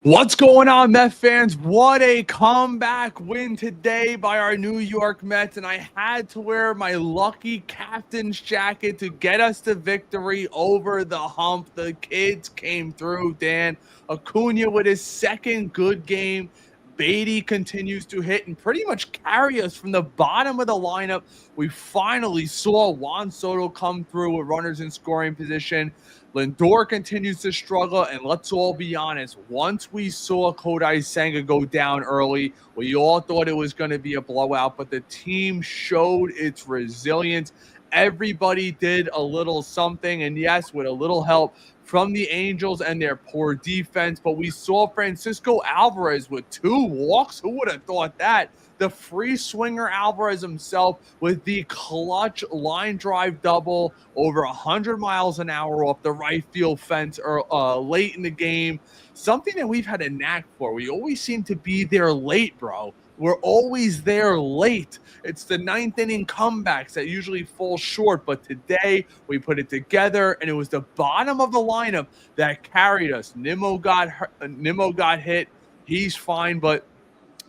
What's going on, Mets fans? What a comeback win today by our New York Mets, and I had to wear my lucky captain's jacket to get us the victory over the hump. The kids came through, Dan. Acuna with his second good game. Beatty continues to hit and pretty much carry us from the bottom of the lineup. We finally saw Juan Soto come through with runners in scoring position. Lindor continues to struggle, and let's all be honest, once we saw Kodai Senga go down early, we all thought it was going to be a blowout, but the team showed its resilience. Everybody did a little something, and yes, with a little help from the Angels and their poor defense, but we saw Francisco Alvarez with 2 walks. Who would have thought that? The free swinger Alvarez himself with the clutch line drive double over 100 miles an hour off the right field fence late in the game. Something that we've had a knack for. We always seem to be there late, bro. We're always there late. It's the 9th inning comebacks that usually fall short, but today we put it together, and it was the bottom of the lineup that carried us. Nimmo got hit. He's fine, but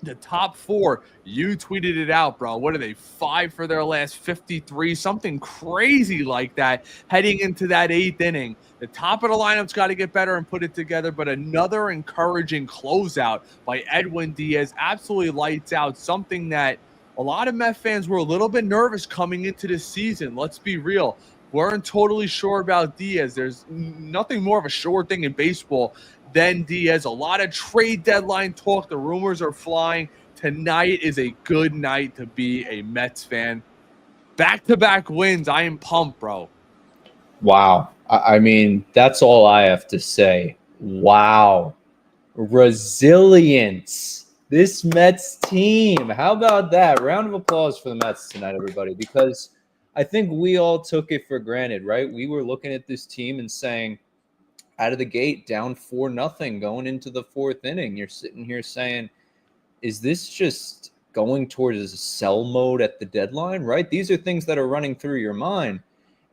the top 4, you tweeted it out, bro. What are they, 5 for their last 53? Something crazy like that heading into that 8th inning. The top of the lineup's got to get better and put it together, but another encouraging closeout by Edwin Diaz. Absolutely lights out, something that a lot of Met fans were a little bit nervous coming into this season. Let's be real. Weren't totally sure about Diaz. There's nothing more of a sure thing in baseball than Diaz. A lot of trade deadline talk. The rumors are flying. Tonight is a good night to be a Mets fan. Back-to-back wins. I am pumped, bro. Wow. I mean, that's all I have to say. Wow. Resilience. This Mets team. How about that? Round of applause for the Mets tonight, everybody, because I think we all took it for granted, right? We were looking at this team and saying, out of the gate, down 4-0 going into the 4th inning. You're sitting here saying, is this just going towards a sell mode at the deadline, right? These are things that are running through your mind.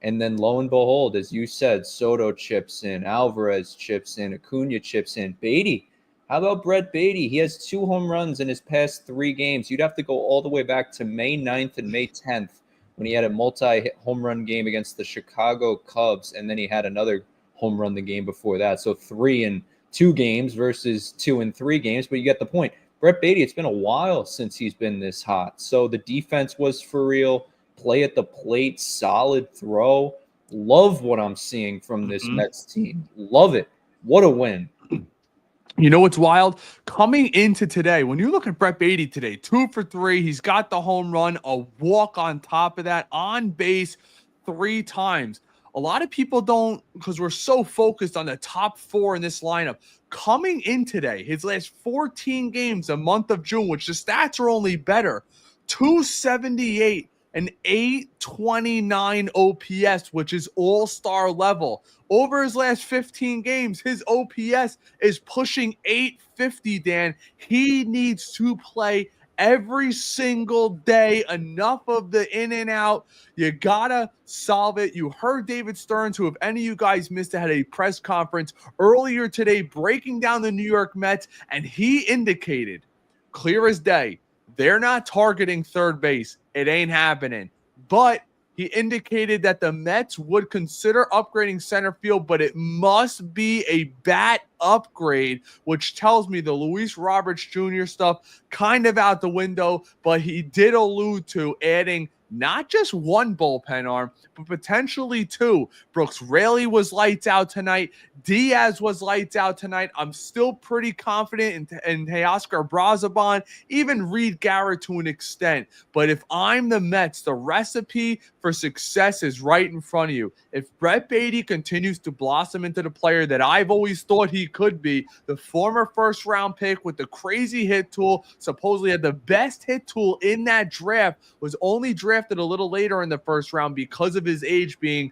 And then lo and behold, as you said, Soto chips in, Alvarez chips in, Acuna chips in, Beatty. How about Brett Beatty? He has 2 home runs in his past 3 games. You'd have to go all the way back to May 9th and May 10th when he had a multi-home run game against the Chicago Cubs, and then he had another home run the game before that. So 3 in 2 games versus 2 in 3 games, but you get the point. Brett Beatty, it's been a while since he's been this hot. So the defense was for real. Play at the plate, solid throw. Love what I'm seeing from this Mets team. Love it. What a win. You know what's wild? Coming into today, when you look at Brett Beatty today, 2 for 3, he's got the home run, a walk on top of that, on base 3 times. A lot of people don't, because we're so focused on the top 4 in this lineup. Coming in today, his last 14 games, the month of June, which the stats are only better, 278 and 829 OPS, which is all-star level. Over his last 15 games, his OPS is pushing 850, Dan. He needs to play every single day. Enough of the in and out. You gotta solve it. You heard David Stearns, who, if any of you guys missed it, had a press conference earlier today breaking down the New York Mets, and he indicated, clear as day, they're not targeting third base. It ain't happening. But he indicated that the Mets would consider upgrading center field, but it must be a bat upgrade, which tells me the Luis Roberts Jr. stuff kind of out the window, but he did allude to adding not just 1 bullpen arm, but potentially 2. Brooks Raley was lights out tonight. Diaz was lights out tonight. I'm still pretty confident in Teoscar Brazaban, even Reed Garrett to an extent. But if I'm the Mets, the recipe for success is right in front of you. If Brett Beatty continues to blossom into the player that I've always thought he could be, the former first-round pick with the crazy hit tool, supposedly had the best hit tool in that draft, was only drafted a little later in the first round because of his age being,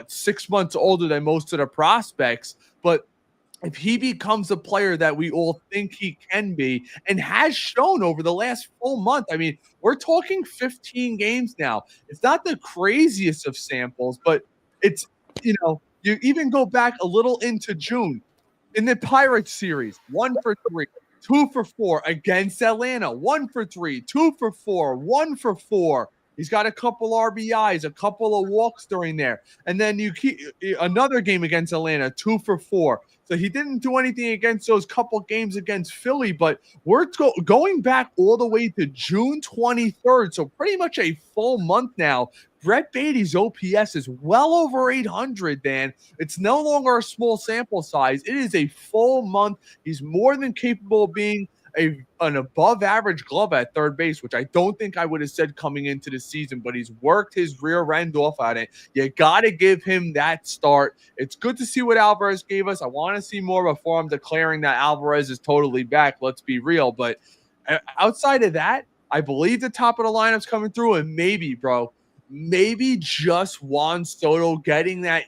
6 months older than most of the prospects. But if he becomes the player that we all think he can be and has shown over the last full month, I mean, we're talking 15 games now. It's not the craziest of samples, but it's, you even go back a little into June. In the Pirates series, 1 for 3, 2 for 4 against Atlanta, 1 for 3, 2 for 4, 1 for 4. He's got a couple RBIs, a couple of walks during there. And then you keep another game against Atlanta, 2 for 4. So he didn't do anything against those couple games against Philly, but we're going back all the way to June 23rd. So pretty much a full month now. Brett Baty's OPS is well over 800, Dan. It's no longer a small sample size. It is a full month. He's more than capable of being an above average glove at third base, which I don't think I would have said coming into the season, but he's worked his rear end off at it. You got to give him that start. It's good to see what Alvarez gave us. I want to see more before I'm declaring that Alvarez is totally back. Let's be real. But outside of that, I believe the top of the lineup's coming through, and maybe just Juan Soto getting that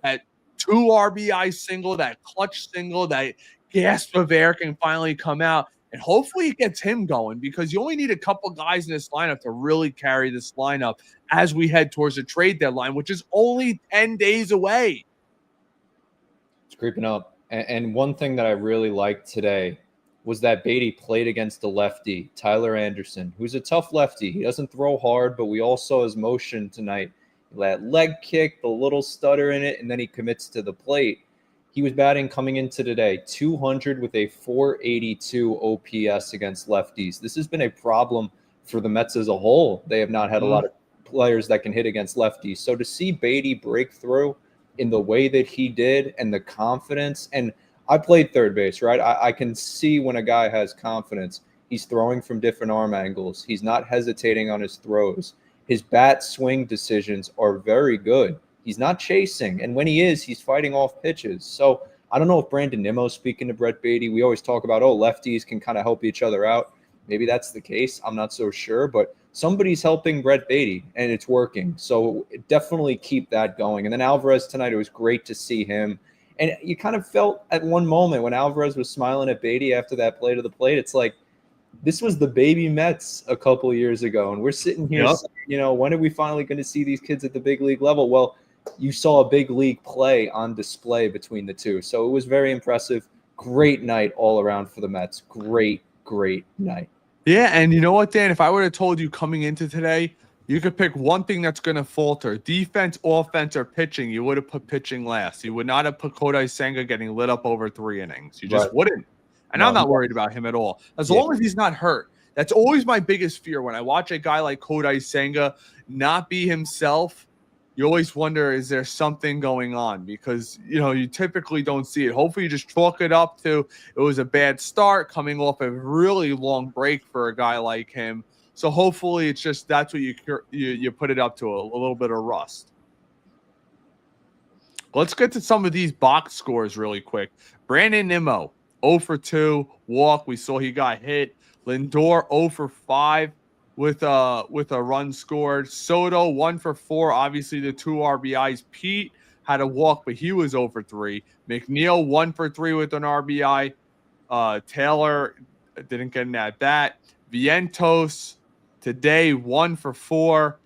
2 RBI single, that clutch single, that gasp of air can finally come out. And hopefully it gets him going, because you only need a couple guys in this lineup to really carry this lineup as we head towards the trade deadline, which is only 10 days away. It's creeping up. And one thing that I really liked today was that Baty played against the lefty, Tyler Anderson, who's a tough lefty. He doesn't throw hard, but we all saw his motion tonight. That leg kick, the little stutter in it, and then he commits to the plate. He was batting coming into today, 200 with a 482 OPS against lefties. This has been a problem for the Mets as a whole. They have not had a lot of players that can hit against lefties. So to see Baty break through in the way that he did, and the confidence, and I played third base, right? I can see when a guy has confidence. He's throwing from different arm angles. He's not hesitating on his throws. His bat swing decisions are very good. He's not chasing, and when he is, he's fighting off pitches. So I don't know if Brandon Nimmo's speaking to Brett Baty. We always talk about, lefties can kind of help each other out. Maybe that's the case. I'm not so sure, but somebody's helping Brett Baty, and it's working. So definitely keep that going. And then Alvarez tonight, it was great to see him. And you kind of felt at one moment when Alvarez was smiling at Baty after that play to the plate, it's like, this was the baby Mets a couple of years ago. And we're sitting here saying, when are we finally going to see these kids at the big league level? Well, you saw a big league play on display between the two. So it was very impressive. Great night all around for the Mets. Great night. Yeah, and you know what, Dan? If I would have told you coming into today, you could pick one thing that's going to falter: defense, offense, or pitching. You would have put pitching last. You would not have put Kodai Senga getting lit up over 3 innings. You just wouldn't. And I'm not worried about him at all. As long as he's not hurt. That's always my biggest fear. When I watch a guy like Kodai Senga not be himself, you always wonder, is there something going on? Because, you typically don't see it. Hopefully you just chalk it up to it was a bad start coming off a really long break for a guy like him. So hopefully it's just that's what you put it up to, a little bit of rust. Let's get to some of these box scores really quick. Brandon Nimmo, 0 for 2, walk. We saw he got hit. Lindor, 0 for 5 with a run scored. Soto, 1 for 4. Obviously, the 2 RBIs. Pete had a walk, but he was 0 for 3. McNeil, 1 for 3 with an RBI. Taylor didn't get an at bat. Vientos today, 1 for 4.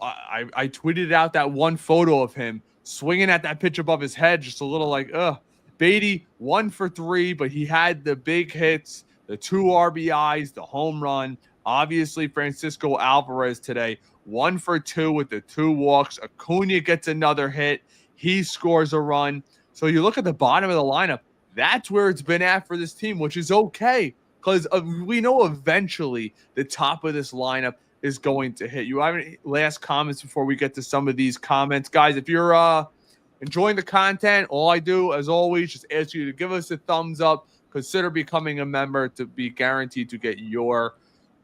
I tweeted out that one photo of him swinging at that pitch above his head, just a little like, Baty, 1 for 3, but he had the big hits, the 2 RBIs, the home run. Obviously, Francisco Alvarez today, 1 for 2 with the 2 walks. Acuna gets another hit. He scores a run. So you look at the bottom of the lineup, that's where it's been at for this team, which is okay, because we know eventually the top of this lineup is going to hit. You have any last comments before we get to some of these comments? Guys, if you're enjoying the content, all I do, as always, just ask you to give us a thumbs up. Consider becoming a member to be guaranteed to get your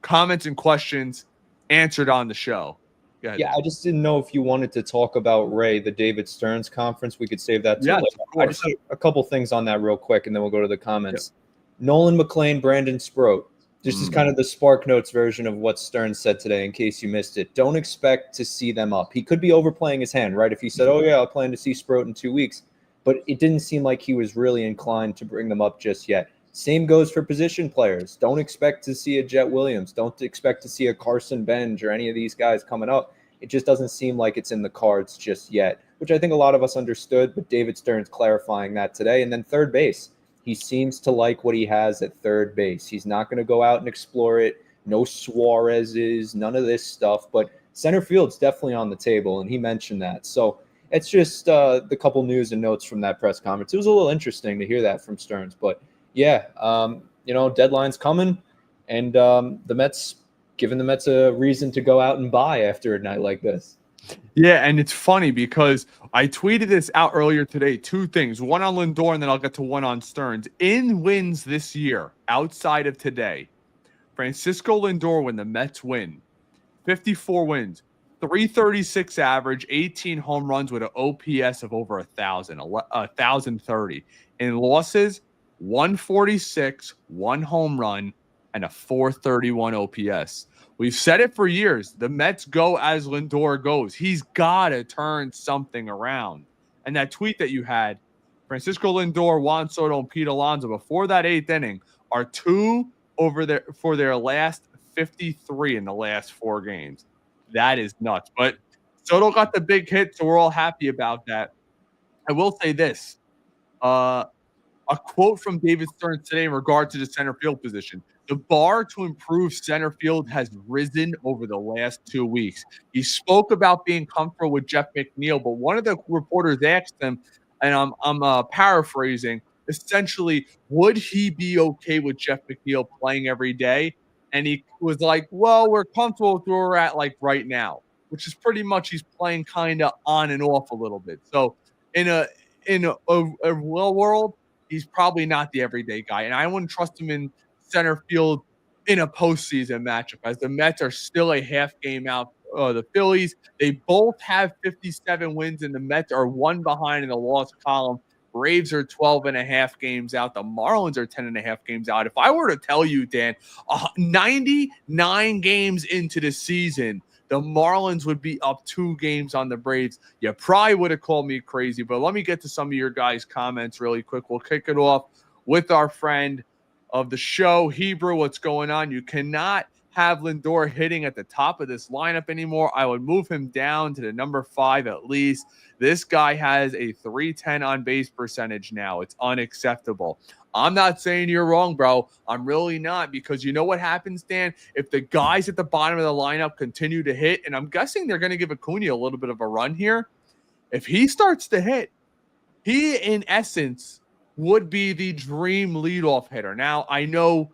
comments and questions answered on the show. Go ahead, Yeah, Dan. I just didn't know if you wanted to talk about, Ray, the David Stearns conference. We could save that too. Yes, I just have a couple things on that real quick, and then we'll go to the comments. Yep. Nolan McLean, Brandon Sproat. This is kind of the Spark Notes version of what Stearns said today, in case you missed it. Don't expect to see them up. He could be overplaying his hand, right? If he said, I plan to see Sproat in 2 weeks. But it didn't seem like he was really inclined to bring them up just yet. Same goes for position players. Don't expect to see a Jet Williams. Don't expect to see a Carson Benj or any of these guys coming up. It just doesn't seem like it's in the cards just yet, which I think a lot of us understood, but David Stearns clarifying that today. And then third base. He seems to like what he has at third base. He's not going to go out and explore it. No Suarez's, none of this stuff. But center field's definitely on the table, and he mentioned that. So it's just the couple news and notes from that press conference. It was a little interesting to hear that from Stearns. But yeah, deadline's coming, and the Mets, giving the Mets a reason to go out and buy after a night like this. Yeah, and it's funny because I tweeted this out earlier today. Two things, one on Lindor, and then I'll get to one on Stearns. In wins this year, outside of today, Francisco Lindor, when the Mets win, 54 wins, 336 average, 18 home runs with an OPS of over 1,030. In losses, 146, one home run, and a 431 OPS. We've said it for years. The Mets go as Lindor goes. He's got to turn something around. And that tweet that you had, Francisco Lindor, Juan Soto, and Pete Alonso, before that 8th inning, are 2 over there for their last 53 in the last 4 games. That is nuts. But Soto got the big hit, so we're all happy about that. I will say this. A quote from David Stearns today in regard to the center field position. The bar to improve center field has risen over the last 2 weeks. He spoke about being comfortable with Jeff McNeil, but one of the reporters asked him, and I'm paraphrasing, essentially, would he be okay with Jeff McNeil playing every day? And he was like, well, we're comfortable with where we're at like right now, which is pretty much he's playing kind of on and off a little bit. So in a real world, he's probably not the everyday guy. And I wouldn't trust him in center field in a postseason matchup, as the Mets are still a half game out. The Phillies, they both have 57 wins, and the Mets are 1 behind in the loss column. Braves are 12 and a half games out. The Marlins are 10 and a half games out. If I were to tell you, Dan, 99 games into the season, the Marlins would be up 2 games on the Braves. You probably would have called me crazy, but let me get to some of your guys' comments really quick. We'll kick it off with our friend of the show, Hebrew. What's going on? You cannot have Lindor hitting at the top of this lineup anymore. I would move him down to the number 5 at least. This guy has a 310 on base percentage now. It's unacceptable. I'm not saying you're wrong, bro. I'm really not, because you know what happens, Dan? If the guys at the bottom of the lineup continue to hit, and I'm guessing they're going to give Acuna a little bit of a run here. If he starts to hit, he, in essence, would be the dream leadoff hitter. Now, I know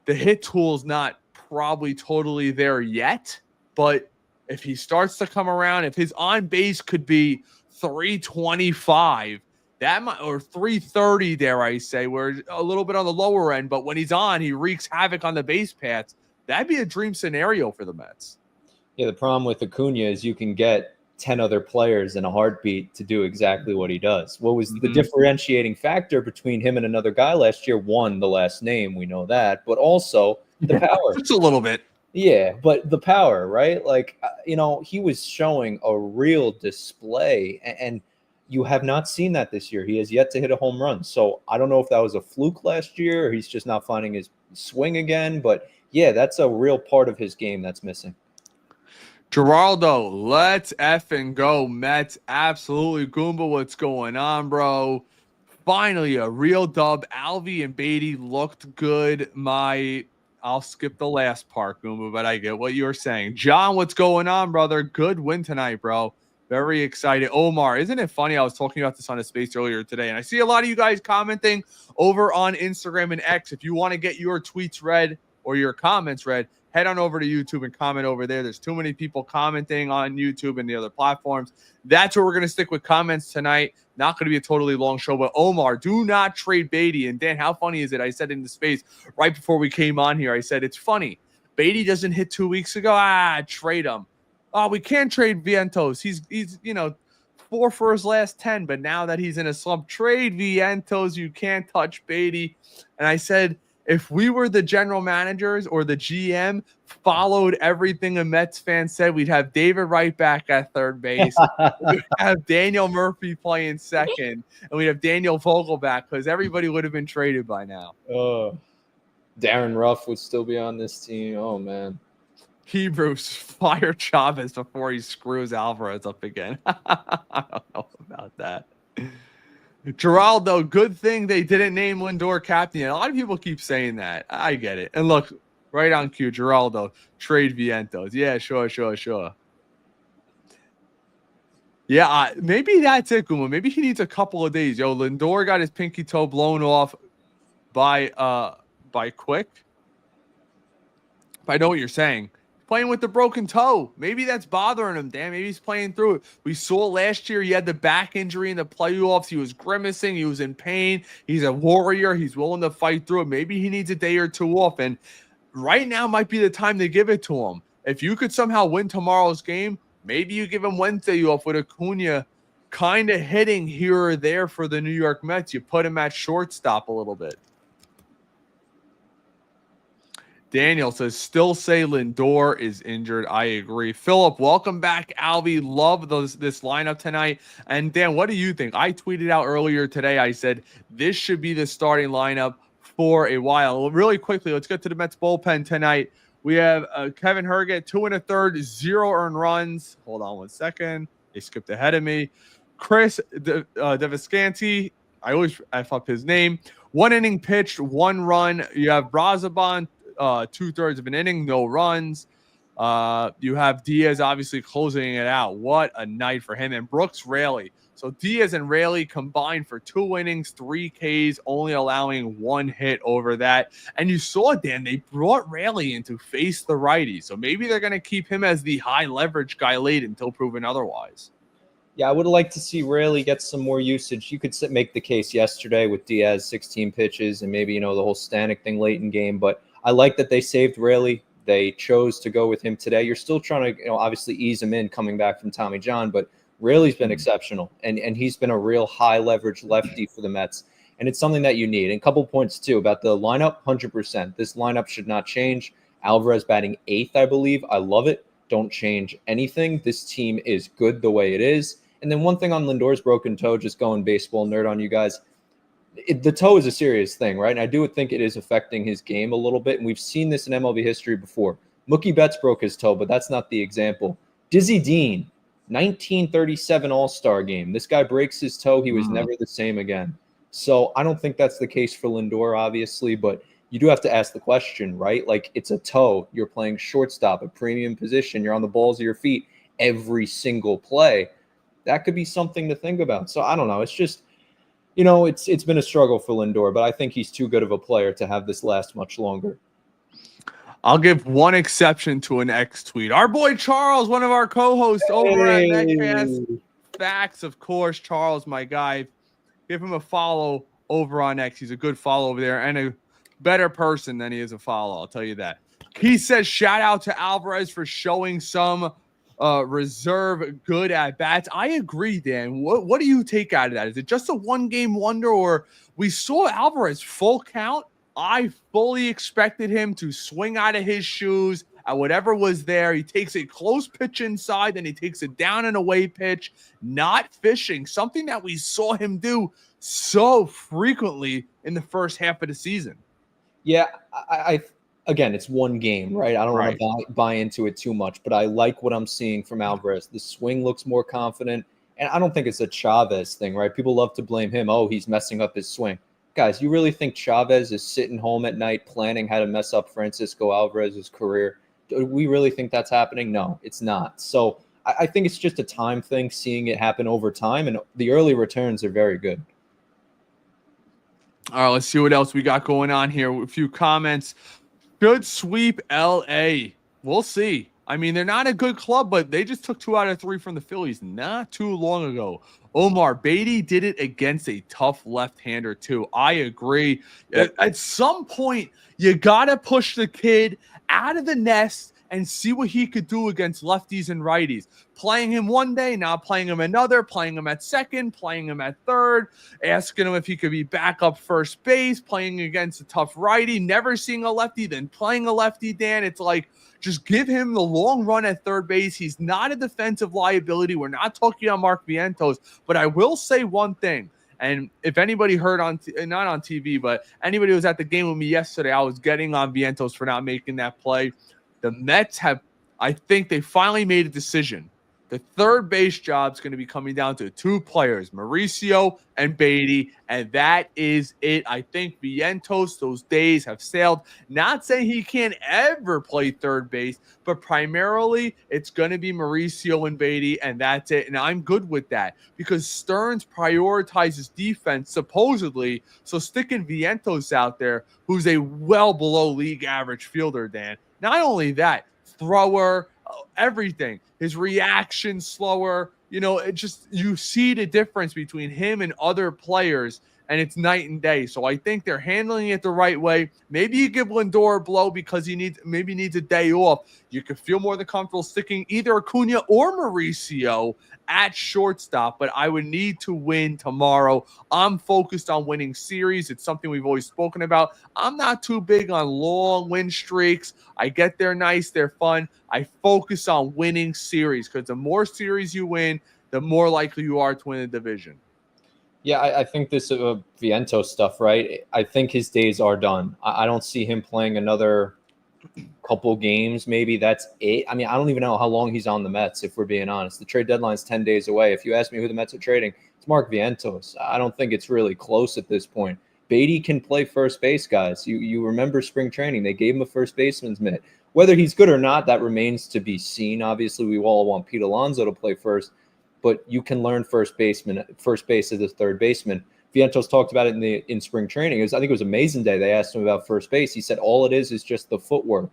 the hit tool is not probably totally there yet, but if he starts to come around, if his on base could be 325, that might, or 330, dare I say, where a little bit on the lower end, but when he's on, he wreaks havoc on the base paths. That'd be a dream scenario for the Mets. Yeah, the problem with Acuna is you can get 10 other players in a heartbeat to do exactly what he does. What was the differentiating factor between him and another guy last year? One, the last name, we know that, but also the power. Just a little bit. Yeah, but the power, right? Like, he was showing a real display, and you have not seen that this year. He has yet to hit a home run. So I don't know if that was a fluke last year or he's just not finding his swing again. But yeah, that's a real part of his game that's missing. Geraldo, let's effing go Mets. Absolutely. Goomba, what's going on, bro? Finally, a real dub. Alvy and Beatty looked good. I'll skip the last part, Goomba, but I get what you were saying. John, what's going on, brother? Good win tonight, bro. Very excited. Omar, isn't it funny? I was talking about this on a space earlier today, and I see a lot of you guys commenting over on Instagram and X. If you want to get your tweets read or your comments read, head on over to YouTube and comment over there. There's too many people commenting on YouTube and the other platforms. That's where we're going to stick with comments tonight. Not going to be a totally long show, but Omar, do not trade Beatty. And Dan, how funny is it? I said in the space right before we came on here, I said, it's funny. Beatty doesn't hit 2 weeks ago. Trade him. Oh, we can't trade Vientos. He's 4 for his last 10, but now that he's in a slump, trade Vientos. You can't touch Beatty. And I said, if we were the general managers or the GM, followed everything a Mets fan said, we'd have David Wright back at third base. We'd have Daniel Murphy playing second, and we'd have Daniel Vogel back, because everybody would have been traded by now. Darren Ruff would still be on this team. Oh, man. Hebrews, fire Chavez before he screws Alvarez up again. I don't know about that. Geraldo, good thing they didn't name Lindor captain yet. A lot of people keep saying that. I get it. And look, right on cue, Geraldo, trade Vientos. Yeah, sure. Yeah, maybe that's it, Guma. Maybe he needs a couple of days. Yo, Lindor got his pinky toe blown off by Quick. If I know what you're saying. Playing with the broken toe. Maybe that's bothering him, Dan. Maybe he's playing through it. We saw last year he had the back injury in the playoffs. He was grimacing. He was in pain. He's a warrior. He's willing to fight through it. Maybe he needs a day or two off. And right now might be the time to give it to him. If you could somehow win tomorrow's game, maybe you give him Wednesday off with Acuna kind of hitting here or there for the New York Mets. You put him at shortstop a little bit. Daniel says, still say Lindor is injured. I agree. Philip, welcome back. Alvy, love this lineup tonight. And Dan, what do you think? I tweeted out earlier today. I said, this should be the starting lineup for a while. Really quickly, let's get to the Mets bullpen tonight. We have Kevin Herget, 2 1/3, 0 earned runs. Hold on 1 second. They skipped ahead of me. Chris Deviscanti, I always F up his name. 1 inning pitched, 1 run. You have Brazaban, 2/3 of an inning, no runs. You have Diaz obviously closing it out. What a night for him. And Brooks Raley. So Diaz and Raley combined for 2 innings, 3 Ks, only allowing 1 hit over that. And you saw, Dan, they brought Raley in to face the righty. So maybe they're going to keep him as the high leverage guy late until proven otherwise. Yeah, I would like to see Raley get some more usage. You could make the case yesterday with Diaz, 16 pitches, and maybe, the whole Stanek thing late in game. But I like that they saved Raley. They chose to go with him today. You're still trying to, obviously ease him in coming back from Tommy John, but Raley's been exceptional, and he's been a real high leverage lefty for the Mets, and it's something that you need. And a couple points too about the lineup, 100%. This lineup should not change. Alvarez batting 8th, I believe. I love it. Don't change anything. This team is good the way it is. And then one thing on Lindor's broken toe, just going baseball nerd on you guys. The toe is a serious thing, right? And I do think it is affecting his game a little bit. And we've seen this in MLB history before. Mookie Betts broke his toe, but that's not the example. Dizzy Dean, 1937 All-Star game. This guy breaks his toe. He was never the same again. So I don't think that's the case for Lindor, obviously, but you do have to ask the question, right? Like, it's a toe. You're playing shortstop, a premium position. You're on the balls of your feet every single play. That could be something to think about. So I don't know. It's just, it's been a struggle for Lindor, but I think he's too good of a player to have this last much longer. I'll give one exception to an X tweet. Our boy Charles, one of our co-hosts over at NetCast. Facts, of course. Charles, my guy. Give him a follow over on X. He's a good follow over there and a better person than he is a follow. I'll tell you that. He says, shout out to Alvarez for showing some reserve good at bats. I agree, Dan. What do you take out of that? Is it just a 1-game wonder, or we saw Alvarez full count? I fully expected him to swing out of his shoes at whatever was there. He takes a close pitch inside, then he takes a down and away pitch, not fishing, something that we saw him do so frequently in the first half of the season. Yeah, I again, it's 1 game, right? I don't want to buy into it too much, but I like what I'm seeing from Alvarez. The swing looks more confident, and I don't think it's a Chavez thing, right? People love to blame him. Oh, he's messing up his swing. Guys, you really think Chavez is sitting home at night planning how to mess up Francisco Alvarez's career? Do we really think that's happening? No, it's not. So I think it's just a time thing, seeing it happen over time, and the early returns are very good. All right, let's see what else we got going on here. A few comments. Should sweep LA. We'll see. I mean, they're not a good club, but they just took 2 out of 3 from the Phillies not too long ago. Omar Beatty did it against a tough left-hander too. I agree. At some point, you got to push the kid out of the nest and see what he could do against lefties and righties. Playing him one day, now playing him another, playing him at second, playing him at third, asking him if he could be back up first base, playing against a tough righty, never seeing a lefty, then playing a lefty, Dan. It's like, just give him the long run at third base. He's not a defensive liability. We're not talking about Mark Vientos, but I will say one thing. And if anybody heard not on TV, but anybody who was at the game with me yesterday, I was getting on Vientos for not making that play. The Mets have, I think they finally made a decision. The third base job is going to be coming down to two players, Mauricio and Beatty, and that is it. I think Vientos, those days have sailed. Not saying he can't ever play third base, but primarily it's going to be Mauricio and Beatty, and that's it. And I'm good with that because Stearns prioritizes defense, supposedly. So sticking Vientos out there, who's a well below league average fielder, Dan. Not only that, thrower, everything. His reaction slower. It just, you see the difference between him and other players, and it's night and day. So I think they're handling it the right way. Maybe you give Lindor a blow because he needs a day off. You could feel more than comfortable sticking either Acuna or Mauricio at shortstop, but I would need to win tomorrow. I'm focused on winning series. It's something we've always spoken about. I'm not too big on long win streaks. I get they're nice, they're fun. I focus on winning series because the more series you win, the more likely you are to win the division. Yeah, I think this Vientos stuff, right? I think his days are done. I don't see him playing another couple games. Maybe that's it. I mean, I don't even know how long he's on the Mets, if we're being honest. The trade deadline's 10 days away. If you ask me who the Mets are trading, it's Mark Vientos. I don't think it's really close at this point. Beatty can play first base, guys. You remember spring training. They gave him a first baseman's mitt. Whether he's good or not, that remains to be seen. Obviously, we all want Pete Alonso to play first, but you can learn first base as a third baseman. Vientos talked about it in spring training. I think it was a Mason Day. They asked him about first base. He said all it is just the footwork.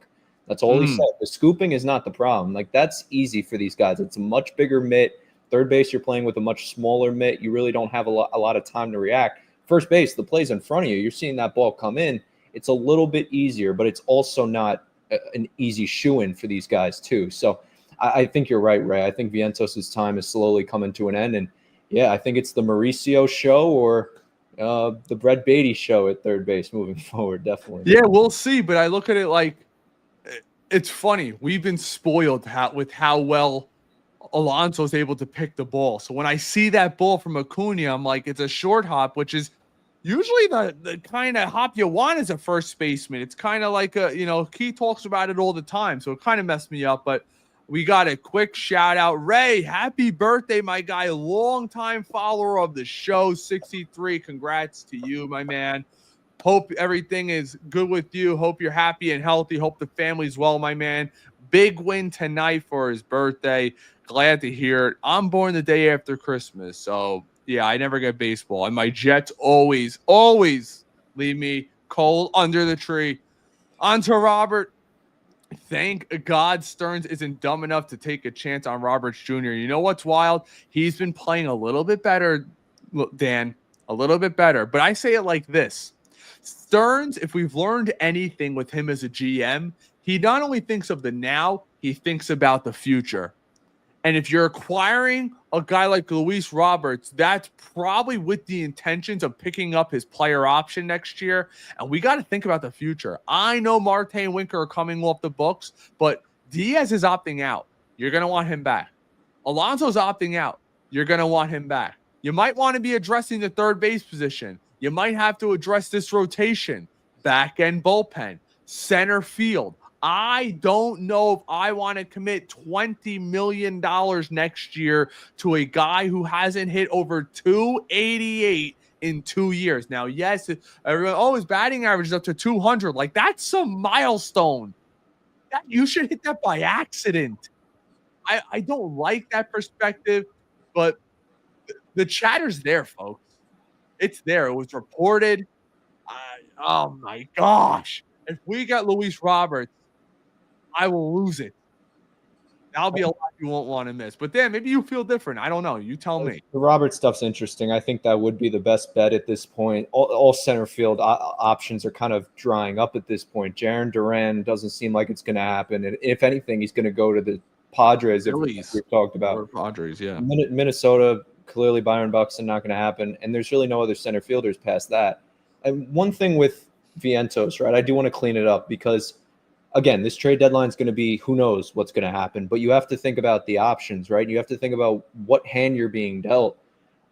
That's all he said. The scooping is not the problem. Like, that's easy for these guys. It's a much bigger mitt. Third base, you're playing with a much smaller mitt. You really don't have a lot of time to react. First base, the play's in front of you. You're seeing that ball come in. It's a little bit easier, but it's also not an easy shoo-in for these guys too. So I think you're right, Ray. I think Vientos' time is slowly coming to an end. And yeah, I think it's the Mauricio show or the Brett Beatty show at third base moving forward. Definitely. Yeah, we'll see. But I look at it like, it's funny. We've been spoiled with how well Alonso's able to pick the ball. So when I see that ball from Acuna, I'm like, it's a short hop, which is usually the kind of hop you want as a first baseman. It's kind of like Key talks about it all the time. So it kind of messed me up. But we got a quick shout out. Ray, happy birthday, my guy. Longtime follower of the show, 63. Congrats to you, my man. Hope everything is good with you. Hope you're happy and healthy. Hope the family's well, my man. Big win tonight for his birthday. Glad to hear it. I'm born the day after Christmas. So, yeah, I never get baseball. And my Jets always leave me cold under the tree. On to Robert. Thank God Stearns isn't dumb enough to take a chance on Roberts Jr. You know what's wild? He's been playing a little bit better, Dan. A little bit better. But I say it like this. Stearns, if we've learned anything with him as a GM, he not only thinks of the now, he thinks about the future. And if you're acquiring a guy like Luis Roberts, that's probably with the intentions of picking up his player option next year. And we got to think about the future. I know Marte and Winker are coming off the books, but Diaz is opting out. You're going to want him back. Alonso's opting out. You're going to want him back. You might want to be addressing the third base position. You might have to address this rotation, back end bullpen, center field. I don't know if I want to commit $20 million next year to a guy who hasn't hit over 288 in 2 years. Now, yes, everyone, his batting average is up to 200. Like, that's a milestone. You should hit that by accident. I don't like that perspective, but the chatter's there, folks. It's there. It was reported. Oh, my gosh. If we got Luis Roberts, I will lose it. That'll be a lot you won't want to miss. But then maybe you feel different. I don't know. You tell me. The Roberts stuff's interesting. I think that would be the best bet at this point. All center field options are kind of drying up at this point. Jarren Duran doesn't seem like it's going to happen. And if anything, he's going to go to the Padres, if we've talked about. Or Padres, yeah. Minnesota, clearly Byron Buxton, not going to happen. And there's really no other center fielders past that. And one thing with Vientos, right, I do want to clean it up because, again, this trade deadline is going to be who knows what's going to happen. But you have to think about the options, right? You have to think about what hand you're being dealt.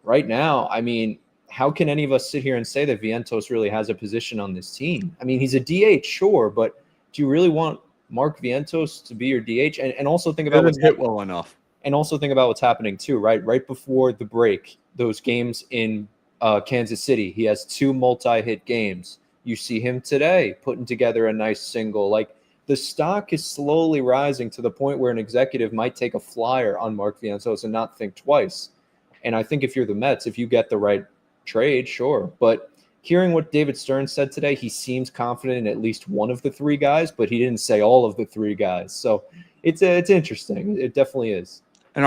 Right now, I mean, how can any of us sit here and say that Vientos really has a position on this team? I mean, he's a DH, sure, but do you really want Mark Vientos to be your DH? And also think about what's hit well enough. And also think about what's happening too, right? Right before the break, those games in Kansas City, he has 2 multi-hit games. You see him today putting together a nice single. Like, the stock is slowly rising to the point where an executive might take a flyer on Mark Vientos and not think twice. And I think if you're the Mets, if you get the right trade, sure. But hearing what David Stern said today, he seems confident in at least one of the 3 guys, but he didn't say all of the 3 guys. So it's interesting. It definitely is. And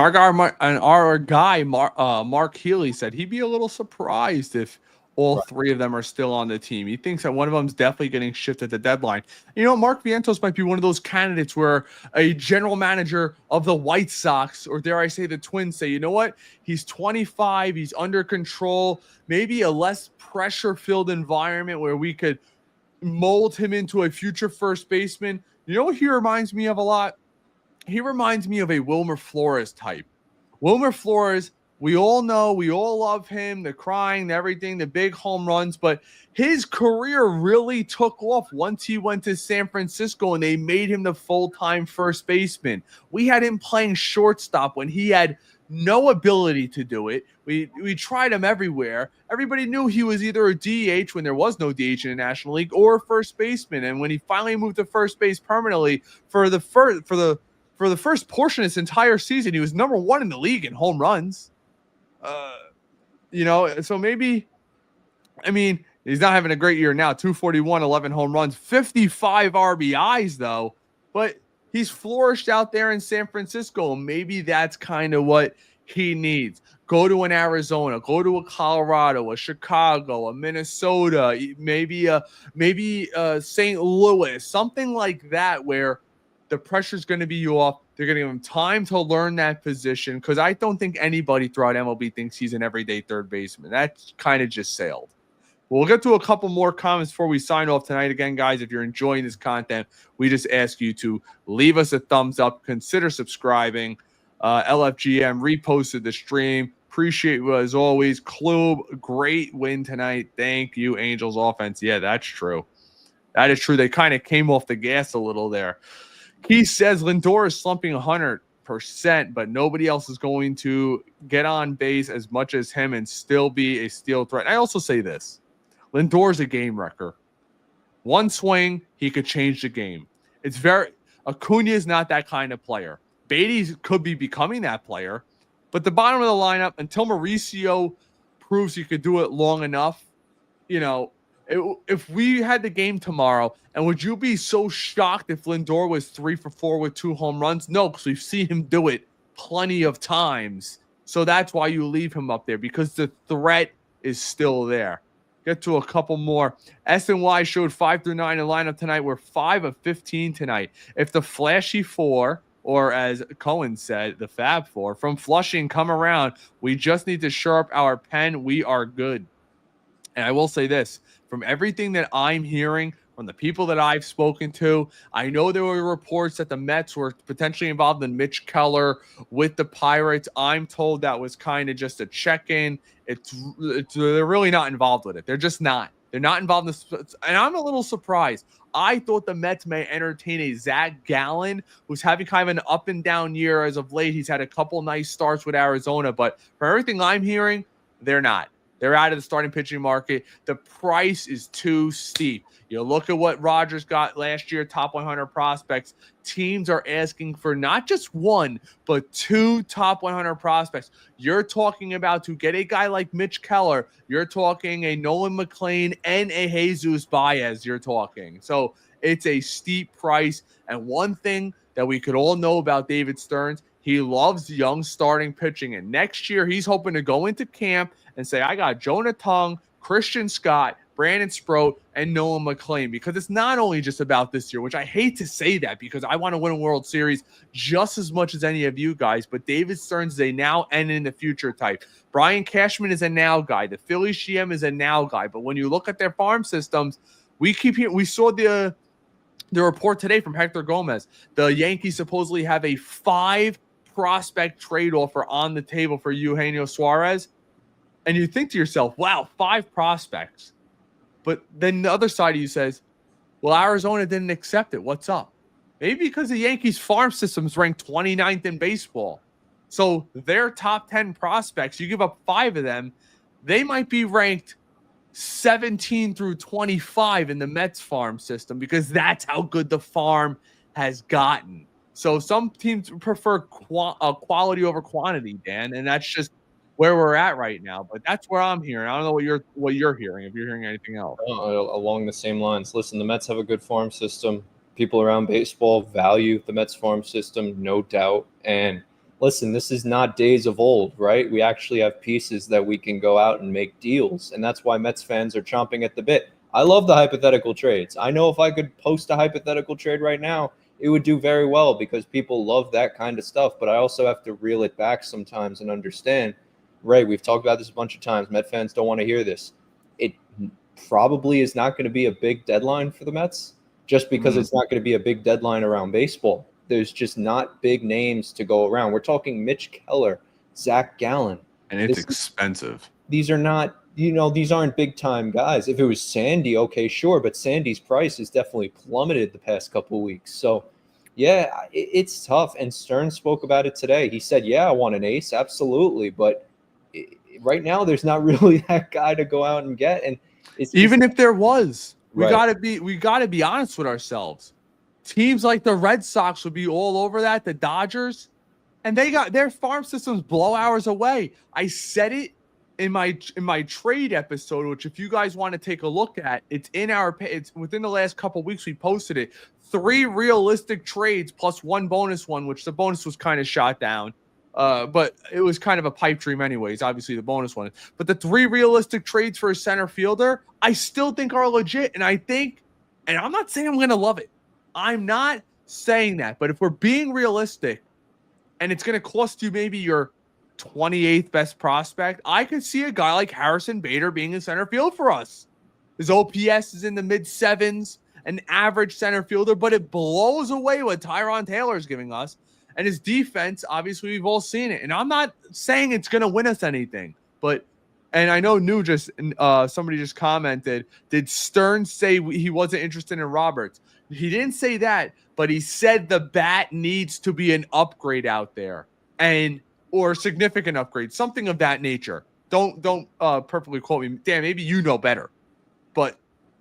Mark Healy said he'd be a little surprised if all Right. 3 of them are still on the team. He thinks that one of them is definitely getting shifted at the deadline. Mark Vientos might be one of those candidates where a general manager of the White Sox, or dare I say the Twins, say, you know what? He's 25. He's under control. Maybe a less pressure-filled environment where we could mold him into a future first baseman. You know what he reminds me of a lot? He reminds me of a Wilmer Flores type. Wilmer Flores, we all know, we all love him, the crying, everything, the big home runs, but his career really took off once he went to San Francisco and they made him the full-time first baseman. We had him playing shortstop when he had no ability to do it. We tried him everywhere. Everybody knew he was either a DH when there was no DH in the National League or a first baseman. And when he finally moved to first base permanently for the first portion of this entire season, he was number 1 in the league in home runs. So maybe, he's not having a great year now. 241, 11 home runs, 55 RBIs though, but he's flourished out there in San Francisco. Maybe that's kind of what he needs. Go to an Arizona, go to a Colorado, a Chicago, a Minnesota, maybe St. Louis, something like that where the pressure's going to be off. They're going to give him time to learn that position because I don't think anybody throughout MLB thinks he's an everyday third baseman. That's kind of just sailed. We'll get to a couple more comments before we sign off tonight. Again, guys, if you're enjoying this content, we just ask you to leave us a thumbs up. Consider subscribing. LFGM reposted the stream. Appreciate you as always. Klub, great win tonight. Thank you, Angels offense. Yeah, that's true. That is true. They kind of came off the gas a little there. He says Lindor is slumping 100%, but nobody else is going to get on base as much as him and still be a steal threat. And I also say this. Lindor's a game wrecker. One swing, he could change the game. Acuna is not that kind of player. Beatty could be becoming that player, but the bottom of the lineup, until Mauricio proves he could do it long enough, if we had the game tomorrow, and would you be so shocked if Lindor was 3 for 4 with 2 home runs? No, because we've seen him do it plenty of times. So that's why you leave him up there, because the threat is still there. Get to a couple more. S&Y showed 5 through 9 in lineup tonight. We're 5 of 15 tonight. If the flashy 4, or as Cohen said, the Fab 4, from Flushing come around, we just need to sharp our pen. We are good. And I will say this, from everything that I'm hearing from the people that I've spoken to, I know there were reports that the Mets were potentially involved in Mitch Keller with the Pirates. I'm told that was kind of just a check-in. They're really not involved with it. They're just not. They're not involved in this. And I'm a little surprised. I thought the Mets may entertain a Zach Gallen, who's having kind of an up and down year as of late. He's had a couple nice starts with Arizona, but from everything I'm hearing, they're not. They're out of the starting pitching market. The price is too steep. You look at what Rogers got last year, top 100 prospects. Teams are asking for not just 1, but 2 top 100 prospects. You're talking about, to get a guy like Mitch Keller, you're talking a Nolan McLean and a Jesus Baez you're talking. So it's a steep price. And one thing that we could all know about David Stearns, he loves young starting pitching. And next year, he's hoping to go into camp and say, I got Jonah Tung, Christian Scott, Brandon Sproat, and Nolan McLean. Because it's not only just about this year, which I hate to say that because I want to win a World Series just as much as any of you guys. But David Stearns is a now and in the future type. Brian Cashman is a now guy. The Phillies GM is a now guy. But when you look at their farm systems, we saw the report today from Hector Gomez. The Yankees supposedly have a 5 prospect trade offer on the table for Eugenio Suarez. And you think to yourself, wow, 5 prospects. But then the other side of you says, well, Arizona didn't accept it. What's up? Maybe because the Yankees farm system's ranked 29th in baseball. So their top 10 prospects, you give up 5 of them, they might be ranked 17 through 25 in the Mets farm system because that's how good the farm has gotten. So some teams prefer quality over quantity, Dan, and that's just where we're at right now. But that's where I'm hearing. I don't know what you're hearing. If you're hearing anything else, Along the same lines, listen, the Mets have a good farm system. People around baseball value the Mets farm system, no doubt. And listen, this is not days of old, right? We actually have pieces that we can go out and make deals. And that's why Mets fans are chomping at the bit. I love the hypothetical trades. I know if I could post a hypothetical trade right now, it would do very well because people love that kind of stuff. But I also have to reel it back sometimes and understand, Ray, we've talked about this a bunch of times. Met fans don't want to hear this. It probably is not going to be a big deadline for the Mets just because it's not going to be a big deadline around baseball. There's just not big names to go around. We're talking Mitch Keller, Zach Gallen. And it's expensive. These are not, these aren't big time guys. If it was Sandy, okay, sure. But Sandy's price has definitely plummeted the past couple of weeks. So, yeah, it's tough. And Stern spoke about it today. He said, yeah, I want an ace. Absolutely. But right now, there's not really that guy to go out and get. And even if there was, we Right. gotta be honest with ourselves. Teams like the Red Sox would be all over that, the Dodgers, and they got their farm systems blow hours away. I said it in my trade episode, which if you guys want to take a look at, it's within the last couple weeks we posted it. 3 realistic trades plus 1 bonus one, which the bonus was kind of shot down. But it was kind of a pipe dream anyways, obviously the bonus one. But the 3 realistic trades for a center fielder, I still think are legit. And I'm not saying I'm going to love it. I'm not saying that. But if we're being realistic and it's going to cost you maybe your 28th best prospect, I could see a guy like Harrison Bader being in center field for us. His OPS is in the mid-7s, an average center fielder, but it blows away what Tyrone Taylor is giving us. And his defense, obviously, we've all seen it. And I'm not saying it's going to win us anything. And I know somebody just commented, did Stern say he wasn't interested in Roberts? He didn't say that, but he said the bat needs to be an upgrade out there or significant upgrade, something of that nature. Don't perfectly quote me. Dan, maybe you know better. But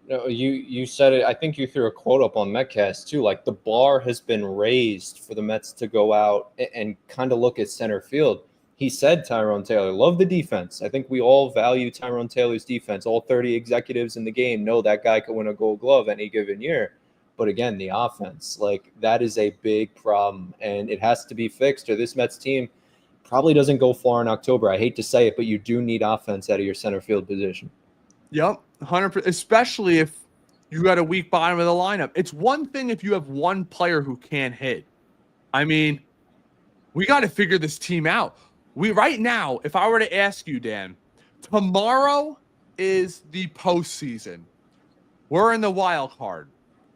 no, you said it. I think you threw a quote up on Metcast too. Like the bar has been raised for the Mets to go out and kind of look at center field. He said Tyrone Taylor, love the defense. I think we all value Tyrone Taylor's defense. All 30 executives in the game know that guy could win a Gold Glove any given year. But again, the offense, like that is a big problem, and it has to be fixed. Or this Mets team probably doesn't go far in October. I hate to say it, but you do need offense out of your center field position. Yep, 100%, especially if you got a weak bottom of the lineup. It's one thing if you have one player who can't hit. I mean, we got to figure this team out. Right now, if I were to ask you, Dan, tomorrow is the postseason. We're in the wild card.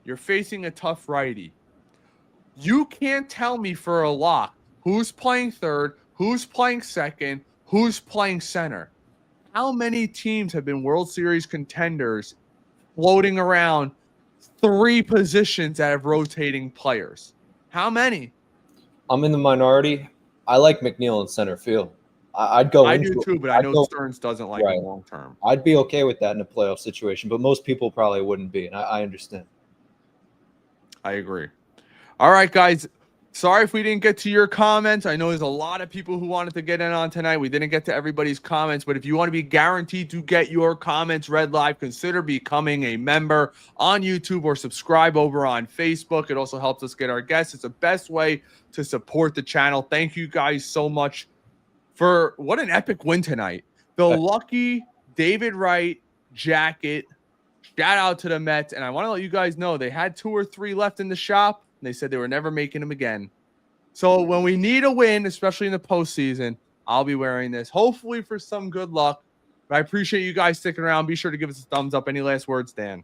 You're facing a tough righty. You can't tell me for a lock who's playing third, who's playing second, who's playing center. How many teams have been World Series contenders floating around 3 positions that have rotating players? How many? I'm in the minority. I like McNeil in center field. I'd go. I do too, but I know Stearns doesn't like him long term. I'd be okay with that in a playoff situation, but most people probably wouldn't be, and I understand. I agree. All right, guys. Sorry if we didn't get to your comments. I know there's a lot of people who wanted to get in on tonight. We didn't get to everybody's comments, but if you want to be guaranteed to get your comments read live, consider becoming a member on YouTube or subscribe over on Facebook. It also helps us get our guests. It's the best way to support the channel. Thank you guys so much for what an epic win tonight. The lucky David Wright jacket. Shout out to the Mets. And I want to let you guys know they had 2 or 3 left in the shop. And they said they were never making them again. So when we need a win, especially in the postseason, I'll be wearing this, hopefully for some good luck. But I appreciate you guys sticking around. Be sure to give us a thumbs up. Any last words, Dan?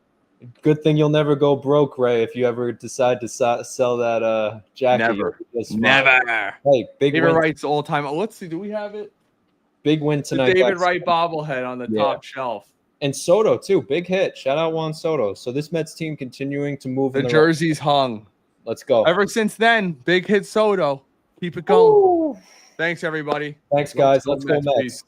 Good thing you'll never go broke, Ray, if you ever decide to sell that jacket. Never. Hey, big David win. Wright's all time. Let's see. Do we have it? Big win tonight. The David Wright bobblehead on the top shelf. And Soto, too. Big hit. Shout out Juan Soto. So this Mets team continuing to move. The jerseys hung. Let's go. Ever since then, big hit Soto. Keep it going. Ooh. Thanks, everybody. Thanks, guys. Go Let's go Mets. Mets. Peace.